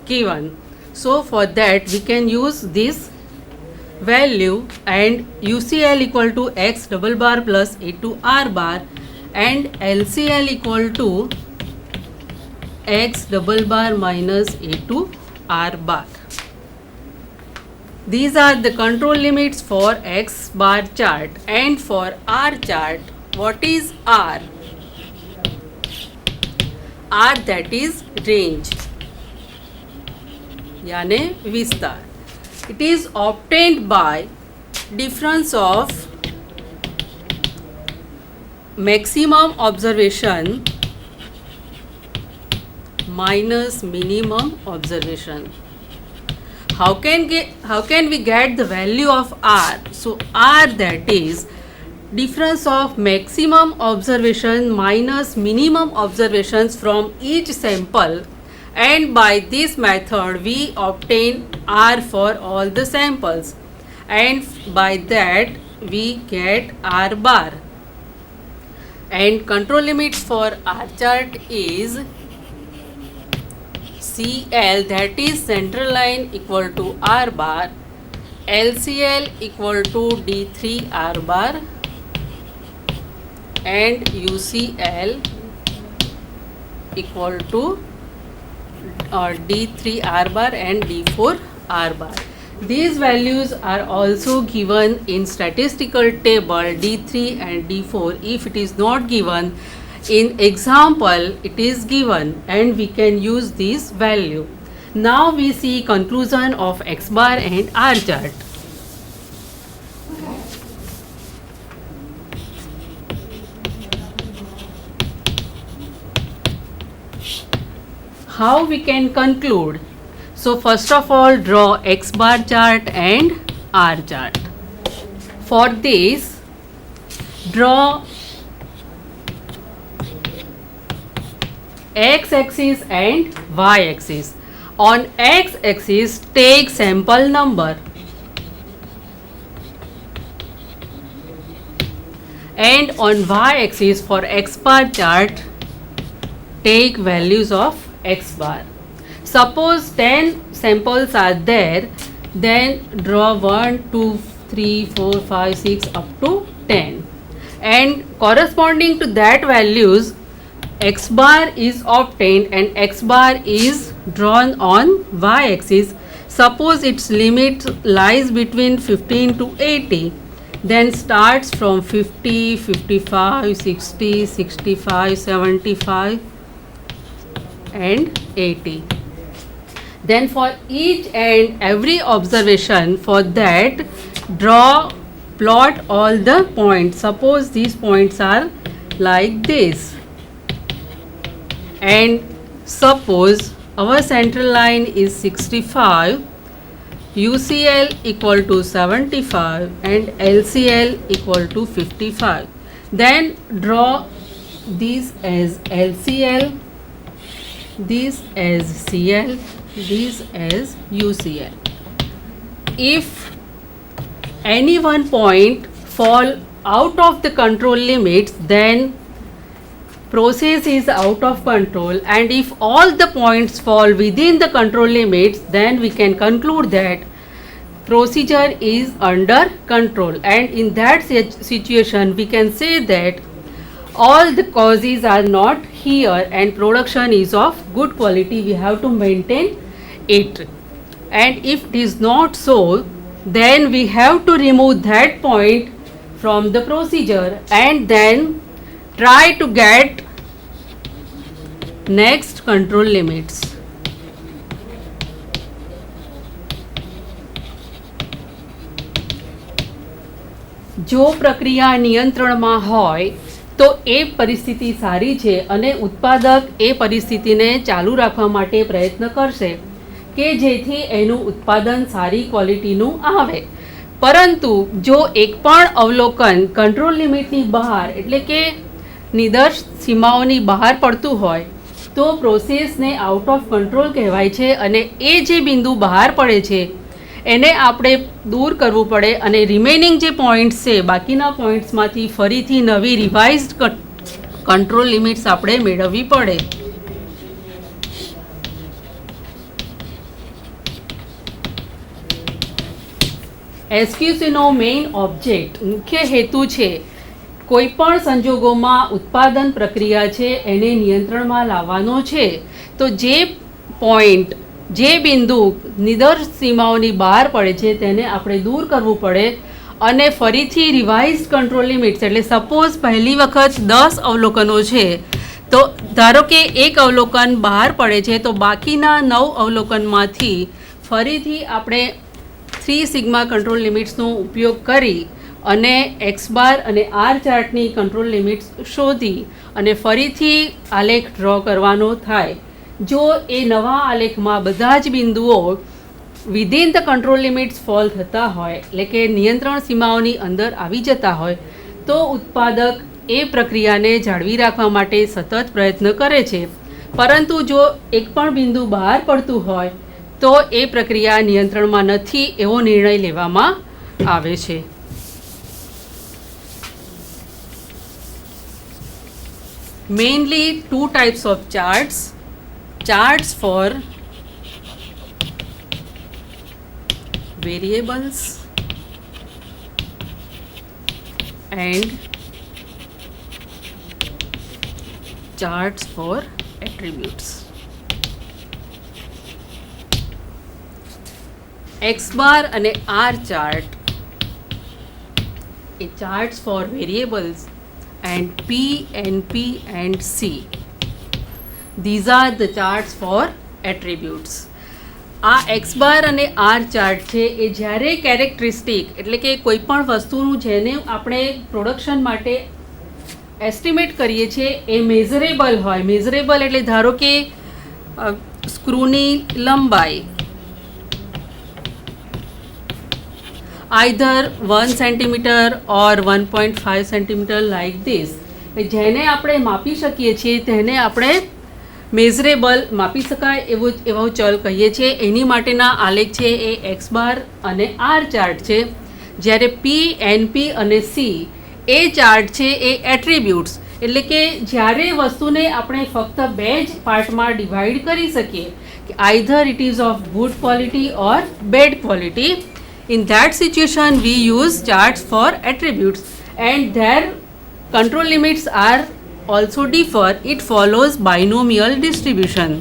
given. So for that we can use this value, and UCL equal to x double bar plus A2 R bar, and LCL equal to x double bar minus A2 R bar. These are the control limits for X bar chart. And for R chart, what is R? R, that is range, यानी विस्तार. It is obtained by difference of maximum observation minus minimum observation. How can we get the value of R? So R, that is difference of maximum observation minus minimum observations from each sample, and by this method we obtain R for all the samples, and by that we get R bar. And control limits for R chart is CL, that is central line, equal to R bar, LCL equal to D3 R bar, and UCL equal to D3 R bar and D4 R bar. These values are also given in statistical table D3 and D4. If it is not given in example, it is given, and we can use this value. Now we see conclusion of X bar and R chart. How we can conclude? So first of all, draw X bar chart and R chart. For this, draw x-axis and y-axis. On x-axis, take sample number, and on y-axis for X bar chart, take values of X bar. Suppose 10 samples are there, then draw 1, 2, 3, 4, 5, 6 up to 10, and corresponding to that values, X bar is obtained and X bar is drawn on y-axis. Suppose its limit lies between 15 to 80, then starts from 50, 55, 60, 65, 75 and 80. Then for each and every observation, for that plot all the points. Suppose these points are like this, and suppose our central line is 65, UCL equal to 75 and LCL equal to 55. Then draw these as LCL, this as CL, this as UCL. If any one point fall out of the control limits, then process is out of control, and if all the points fall within the control limits, then we can conclude that procedure is under control. And in that situation, we can say that all the causes are not here and production is of good quality. We have to maintain it. And if it is not so, then we have to remove that point from the procedure and then try to get next control limits. જો પ્રક્રિયા નિયંત્રણમાં હોય તો એ પરિસ્થિતિ સારી છે અને ઉત્પાદક એ પરિસ્થિતિને ચાલુ રાખવા માટે પ્રયત્ન કરશે કે જેથી એનું ઉત્પાદન સારી ક્વોલિટીનું આવે. પરંતુ જો એક પણ અવલોકન કંટ્રોલ લિમિટની બહાર એટલે કે નિર્દર્શ સીમાઓની બહાર પડતું હોય તો પ્રોસેસને આઉટ ઓફ કંટ્રોલ કહેવાય છે અને એ જે બિંદુ બહાર પડે છે એને આપણે દૂર કરવું પડે અને રિમેનિંગ જે પોઈન્ટ્સ છે બાકીના પોઈન્ટ્સમાંથી ફરીથી નવી રિવાઇઝડ કંટ્રોલ લિમિટ્સ આપણે મેળવવી પડે. એસક્યુસીનો મેઇન ઓબ્જેક્ટ મુખ્ય હેતુ છે કોઈપણ સંજોગોમાં ઉત્પાદન પ્રક્રિયા છે એને નિયંત્રણમાં લાવવાનો છે. તો જે પોઈન્ટ જે બિંદુ નિર્દર્શ સીમાઓની બહાર પડે છે તેને આપણે દૂર કરવું પડે અને ફરીથી રિવાઇઝડ કંટ્રોલ લિમિટ્સ, એટલે સપોઝ પહેલી વખત 10 અવલોકનો છે તો ધારો કે એક અવલોકન બહાર પડે છે તો બાકીના 9 અવલોકનમાંથી ફરીથી આપણે 3 સિગ્મા કંટ્રોલ લિમિટ્સનો ઉપયોગ કરી અને એક્સ બાર અને આર ચાર્ટની કંટ્રોલ લિમિટ્સ શોધી અને ફરીથી આલેખ ડ્રો કરવાનો થાય. જો એ નવા આલેખમાં બધા જ બિંદુઓ within the control limits fall થતા હોય, એટલે કે નિયંત્રણ સીમાઓની અંદર આવી જતા હોય, તો ઉત્પાદક એ પ્રક્રિયાને જાળવી રાખવા માટે સતત પ્રયત્ન કરે છે. પરંતુ જો એક પણ બિંદુ બહાર પડતું હોય તો એ પ્રક્રિયા નિયંત્રણમાં નથી એવો નિર્ણય લેવામાં આવે છે. Mainly two types of charts: charts for variables and charts for attributes. X bar અને R chart A charts for variables and P, NP and C. These are the charts for attributes. આ x bar અને R chart છે એ જ્યારે characteristic, એટલે કે કોઈપણ વસ્તુનું જેને આપણે પ્રોડક્શન માટે એસ્ટિમેટ કરીએ છીએ એ મેઝરેબલ હોય. મેઝરેબલ એટલે ધારો કે સ્ક્રૂની લંબાઈ either 1 centimeter or 1.5 centimeter like this, જેને આપણે માપી શકીએ છીએ તેને આપણે મેઝરેબલ, માપી શકાય એવો ચલ કહીએ છીએ. એની માટેના આલેખ છે એ એક્સ બાર અને આર ચાર્ટ છે. જ્યારે પી, એનપી અને સી એ ચાર્ટ છે એ એટ્રીબ્યુટ્સ, એટલે કે જ્યારે વસ્તુને આપણે ફક્ત બે જ પાર્ટમાં ડિવાઈડ કરી શકીએ કે either it ease of good quality or bad quality. In that situation we use charts for attributes and their control limits are also differ. It follows binomial distribution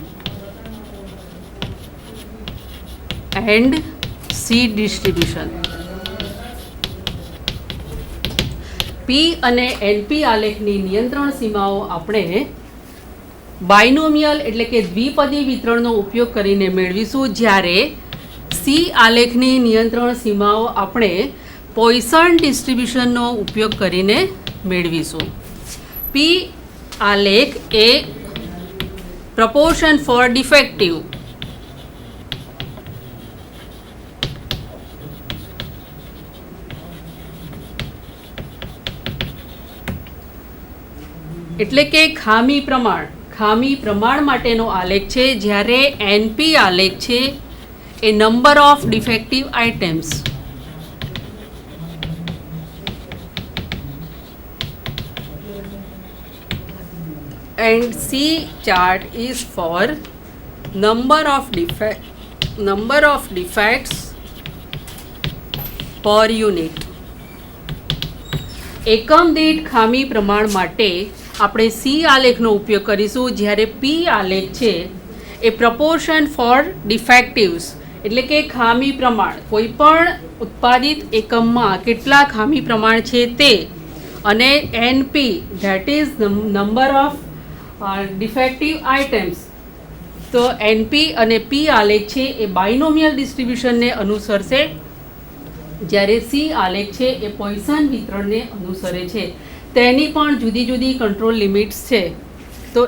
and C distribution. P અને NP આલેખની નિયંત્રણ સીમાઓ આપણે બાયનોમિયલ એટલે કે દ્વિપદી વિતરણનો ઉપયોગ કરીને મેળવીશું, જ્યારે સી આલેખની નિયંત્રણ સીમાઓ આપણે પોઇસન ડિસ્ટ્રીબ્યુશનનો ઉપયોગ કરીને મેળવીશું. પી આલેખ એ પ્રપોર્શન ફોર ડિફેક્ટિવ, એટલે કે ખામી પ્રમાણ માટેનો આલેખ છે, જ્યારે એનપી આલેખ છે a number of defective items. And C chart is for number of defects per unit. એકમ દીઠ ખામી પ્રમાણ માટે આપણે સી આલેખનો ઉપયોગ કરીશું, જ્યારે પી આલેખ છે એ પ્રપોર્શન ફોર ડિફેક્ટિવ્સ, એટલે કે ખામી પ્રમાણ, કોઈ પણ ઉત્પાદિત એકમમાં કેટલા ખામી પ્રમાણ છે તે, અને NP that is number of defective items. તો એનપી અને પી આલેખ છે એ બાયનોમિયલ ડિસ્ટ્રીબ્યુશનને અનુસરશે, જ્યારે સી આલેખ છે એ પોઇસન વિતરણને અનુસરે છે. તેની પણ જુદી જુદી કંટ્રોલ લિમિટ્સ છે. તો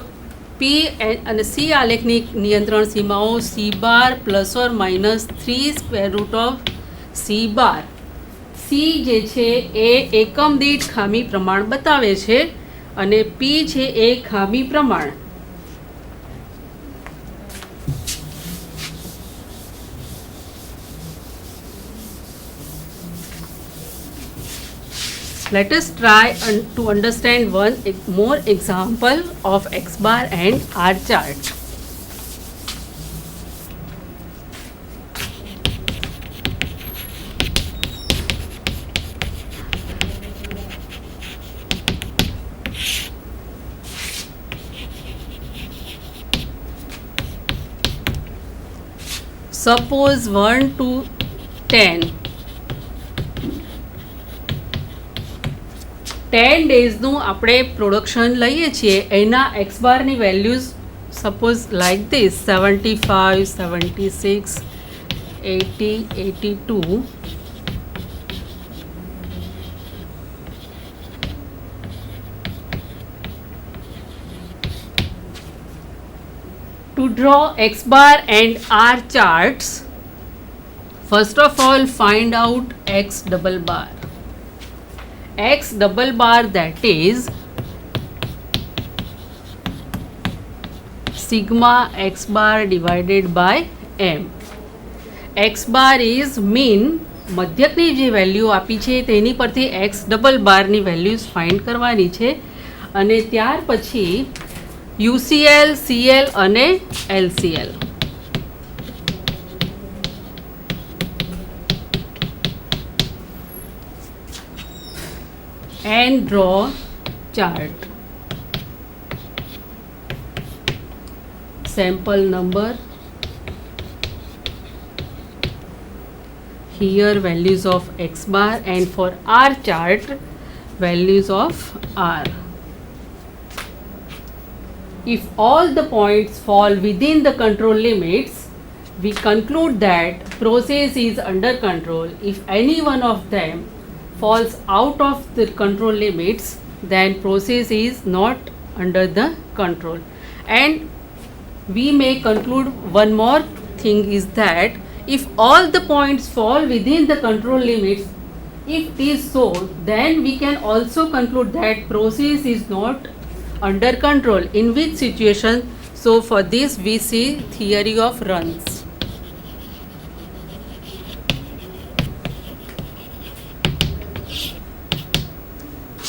પી અને સી આલેખની નિયંત્રણ સીમાઓ C bar ±3 square root of C bar. C જે છે એ એકમ દીઠ ખામી પ્રમાણ બતાવે છે અને પી છે એ ખામી પ્રમાણ. Let us try to understand one more example of X bar and R chart. Suppose 1 to 10 10 ડેઝનું આપણે પ્રોડક્શન લઈએ છીએ, એના એક્સ બારની values suppose like this 75, 76, 80, 82. To draw X bar and R charts, first of all find out X double bar. X double bar, that is sigma X bar divided by M. X bar is mean, મધ્યકની જે value આપી છે તેની પરથી X double બારની values find કરવાની છે, અને ત્યાર પછી UCL, CL અને LCL. And draw chart. Sample number. Here values of X bar, and for R chart values of R. If all the points fall within the control limits, we conclude that process is under control. If any one of them falls out of the control limits, then process is not under the control. And we may conclude one more thing is that if all the points fall within the control limits, if it is so, then we can also conclude that process is not under control. In which situation? So for this we see theory of runs.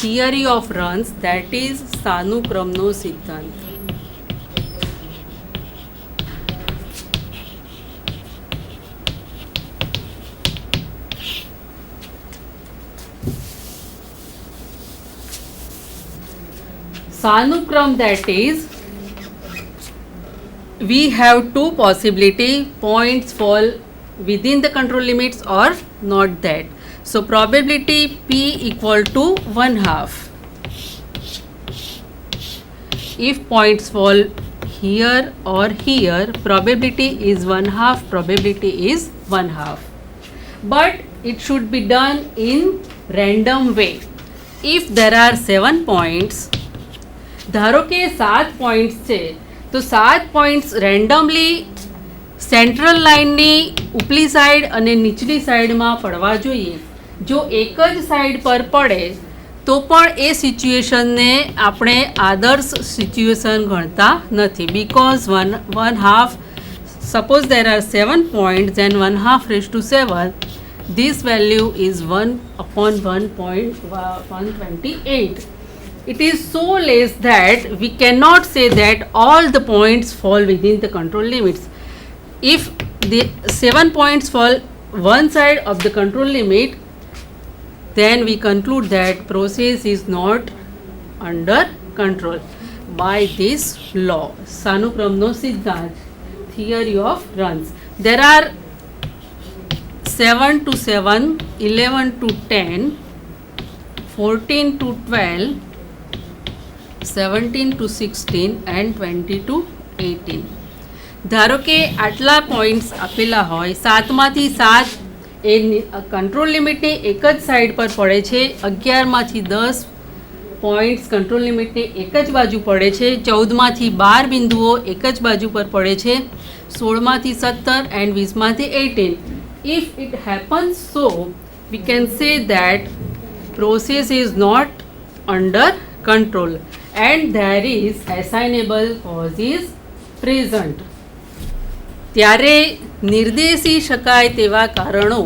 Theory of runs, that is સાનુક્રમનો સિદ્ધાંત. Sanukram, that is, we have two possibility, points fall within the control limits or not that. So probability P equal to 1/2. If points fall here or here, probability is 1/2, probability is 1/2. But it should be done in random way. If there are 7 points, ધારો કે 7 points છે, તો 7 points randomly central લાઇનની ઉપલી side અને નીચલી સાઈડમાં પડવા જોઈએ. જો એક જ સાઈડ પર પડે તો પણ એ સિચ્યુએશનને આપણે આદર્શ સિચ્યુએશન ગણતા નથી, because 1/2, suppose there are 7 points and 1/2 raised to 7, this value is 1/1.128. It is so less that we cannot say that all the points fall within the control limits. If the 7 points fall one side of the control limit, then we conclude that process is not under control. By this law, સાનુક્રમનો સિદ્ધાંત, theory of runs. There are 7 to 7, 11 to 10, 14 to 12, 17 to 16 and 20 to 18. ધારો કે આટલા points આપેલા હોય, 7માંથી 7 એ control લિમિટની એક જ side પર પડે છે, 11માંથી 10 પોઈન્ટ્સ કંટ્રોલ લિમિટની એક જ બાજુ પડે છે, 14માંથી 12 બિંદુઓ એક જ બાજુ પર પડે છે, 16માંથી 17 and 20માંથી 18. If it happens so, we can say that process is not under control and there is assignable cause is present. ત્યારે નિર્દેશી શકાય તેવા કારણો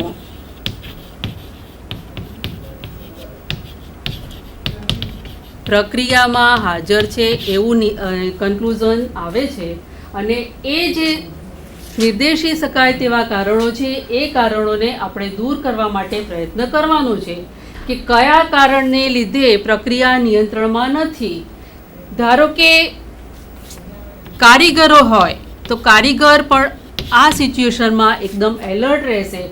પ્રક્રિયામાં હાજર છે એવું કન્ક્લુઝન આવે છે, અને એ જે નિર્દેશી શકાય તેવા કારણો છે એ કારણોને આપણે દૂર કરવા માટે પ્રયત્ન કરવાનો છે કે કયા કારણને લીધે પ્રક્રિયા નિયંત્રણમાં નથી. ધારો કે કારીગરો હોય તો કારીગર પણ આ સિચ્યુએશનમાં એકદમ એલર્ટ રહેશે,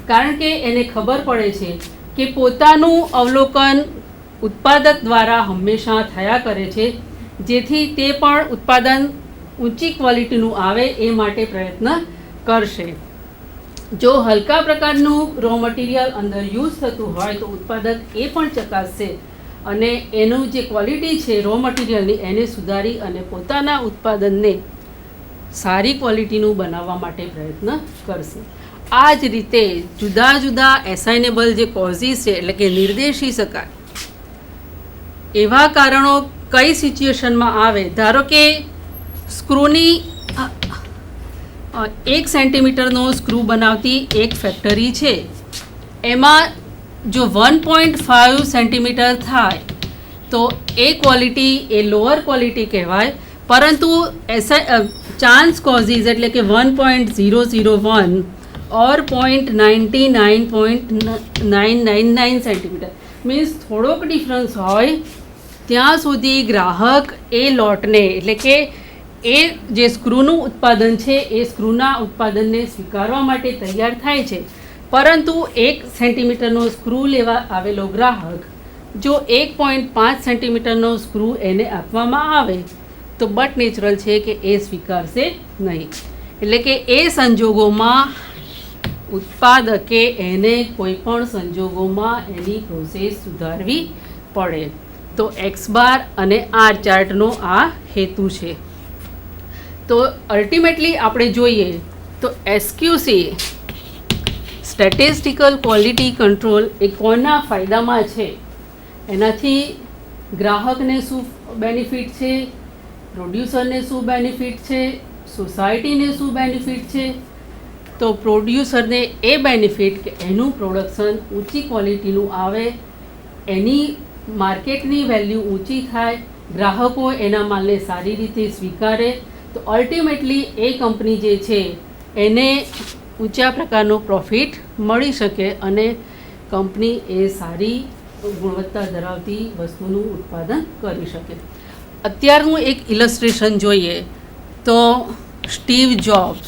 કારણ કે એને ખબર પડે છે કે પોતાનું અવલોકન ઉત્પાદક દ્વારા હંમેશા થયા કરે છે, જેથી તે પણ ઉત્પાદન ઊંચી ક્વોલિટીનું આવે એ માટે પ્રયત્ન કરશે. જો હલકા પ્રકારનું રો મટીરિયલ અંદર યુઝ થતું હોય તો ઉત્પાદક એ પણ ચકાસશે અને એનું જે ક્વોલિટી છે રો મટીરિયલની એને સુધારી અને પોતાના ઉત્પાદનને સારી ક્વોલિટીનું બનાવવા માટે પ્રયત્ન કરશે. આ જ રીતે જુદા જુદા એસાઇનેબલ જે કોઝિસ છે, એટલે કે નિર્દેશી શકાય એવા કારણો કઈ સિચ્યુએશનમાં આવે. ધારો કે સ્ક્રૂની 1 સેન્ટીમીટરનો સ્ક્રૂ બનાવતી એક ફેક્ટરી છે, એમાં જો 1.5 સેન્ટીમીટર થાય તો એ ક્વોલિટી એ લોઅર ક્વોલિટી કહેવાય, પરંતુ ચાન્સ કોઝિસ એટલે કે 1.001 ઓર 0.9999 સેન્ટીમીટર મીન્સ થોડોક ડિફરન્સ હોય ત્યાં સુધી ગ્રાહક એ લોટને એટલે કે એ જે સ્ક્રૂનું ઉત્પાદન છે એ સ્ક્રૂના ઉત્પાદનને સ્વીકારવા માટે તૈયાર થાય છે. પરંતુ 1 સેન્ટીમીટરનો સ્ક્રૂ લેવા આવેલો ગ્રાહક જો 1.5 સેન્ટીમીટરનો સ્ક્રૂ એને આપવામાં આવે તો બટ નેચરલ છે કે એ સ્વીકારશે નહીં. એટલે કે એ સંજોગોમાં ઉત્પાદકે એને કોઈ પણ સંજોગોમાં એની પ્રોસેસ સુધારવી પડે. તો એક્સ બાર અને આર ચાર્ટનો આ હેતુ છે. તો અલ્ટિમેટલી આપણે જોઈએ તો એસક્યુસી સ્ટેટિસ્ટિકલ ક્વોલિટી કંટ્રોલ એ કોના ફાયદામાં છે, એનાથી ગ્રાહકને શું બેનિફિટ છે, પ્રોડ્યુસરને શું બેનિફિટ છે, સોસાયટીને શું બેનિફિટ છે. તો પ્રોડ્યુસરને એ બેનિફિટ કે એનું પ્રોડક્શન ઊંચી ક્વોલિટીનું આવે, એની માર્કેટની વેલ્યુ ઊંચી થાય, ગ્રાહકો એના માલને સારી રીતે સ્વીકારે, તો અલ્ટિમેટલી એ કંપની જે છે એને ઊંચા પ્રકારનો પ્રોફિટ મળી શકે અને કંપની એ સારી ગુણવત્તા ધરાવતી વસ્તુનું ઉત્પાદન કરી શકે. અત્યારનું એક ઇલસ્ટ્રેશન જોઈએ તો સ્ટીવ જોબ્સ